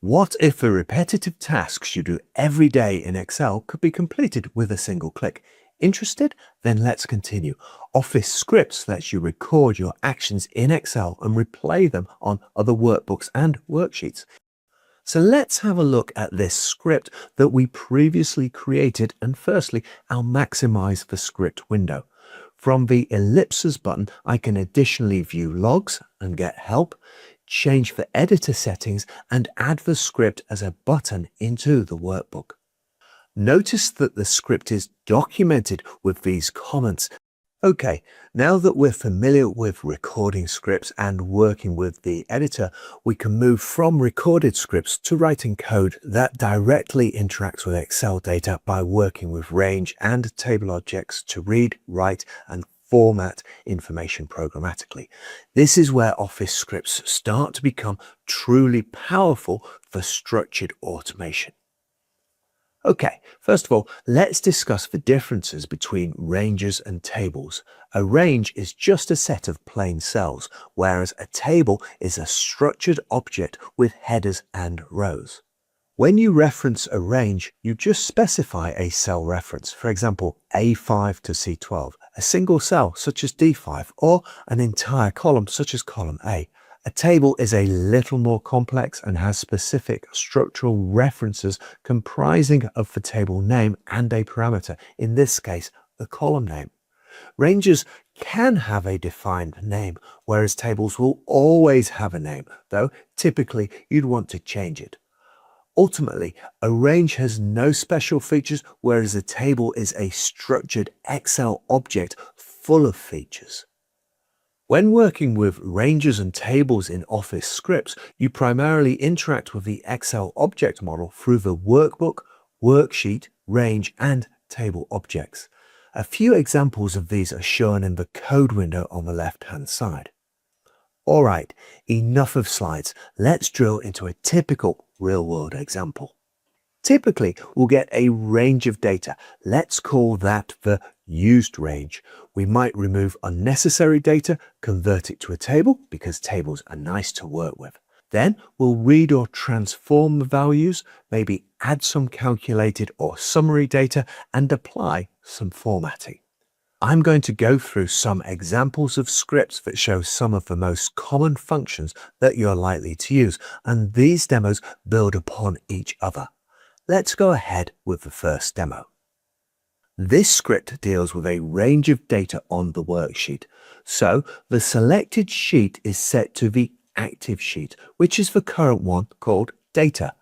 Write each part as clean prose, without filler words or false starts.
What if the repetitive tasks you do every day in Excel could be completed with a single click? Interested? Then let's continue. Office Scripts lets you record your actions in Excel and replay them on other workbooks and worksheets. So let's have a look at this script that we previously created, and firstly, I'll maximize the script window. From the ellipses button, I can additionally view logs and get help, change the editor settings, and add the script as a button into the workbook. Notice that the script is documented with these comments. Okay, now that we're familiar with recording scripts and working with the editor, we can move from recorded scripts to writing code that directly interacts with Excel data by working with range and table objects to read, write, and format information programmatically. This is where Office Scripts start to become truly powerful for structured automation. Okay, first of all, let's discuss the differences between ranges and tables. A range is just a set of plain cells, whereas a table is a structured object with headers and rows. When you reference a range, you just specify a cell reference, for example, A5 to C12, a single cell such as D5, or an entire column such as column A. A table is a little more complex and has specific structural references comprising of the table name and a parameter, in this case, the column name. Ranges can have a defined name, whereas tables will always have a name, though typically you'd want to change it. Ultimately, a range has no special features, whereas a table is a structured Excel object full of features. When working with ranges and tables in Office Scripts, you primarily interact with the Excel object model through the workbook, worksheet, range, and table objects. A few examples of these are shown in the code window on the left-hand side. All right, enough of slides. Let's drill into a typical real-world example. Typically, we'll get a range of data. Let's call that the used range. We might remove unnecessary data, convert it to a table because tables are nice to work with. Then we'll read or transform the values, maybe add some calculated or summary data, and apply some formatting. I'm going to go through some examples of scripts that show some of the most common functions that you're likely to use, and these demos build upon each other. Let's go ahead with the first demo. This script deals with a range of data on the worksheet. So the selected sheet is set to the active sheet, which is the current one called data.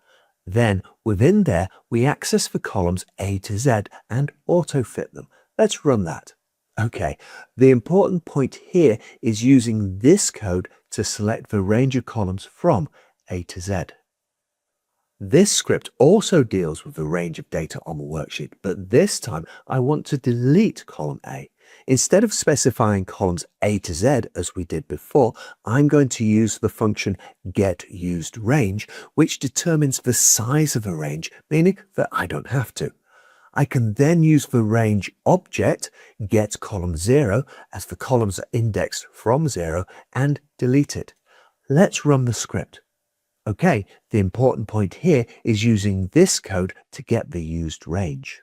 Then within there, we access the columns A to Z and auto-fit them. Let's run that. Okay, the important point here is using this code to select the range of columns from A to Z. This script also deals with the range of data on the worksheet, but this time I want to delete column A. Instead of specifying columns A to Z as we did before, I'm going to use the function getUsedRange, which determines the size of a range, meaning that I don't have to. I can then use the range object, getColumn0, as the columns are indexed from 0, and delete it. Let's run the script. Okay, the important point here is using this code to get the used range.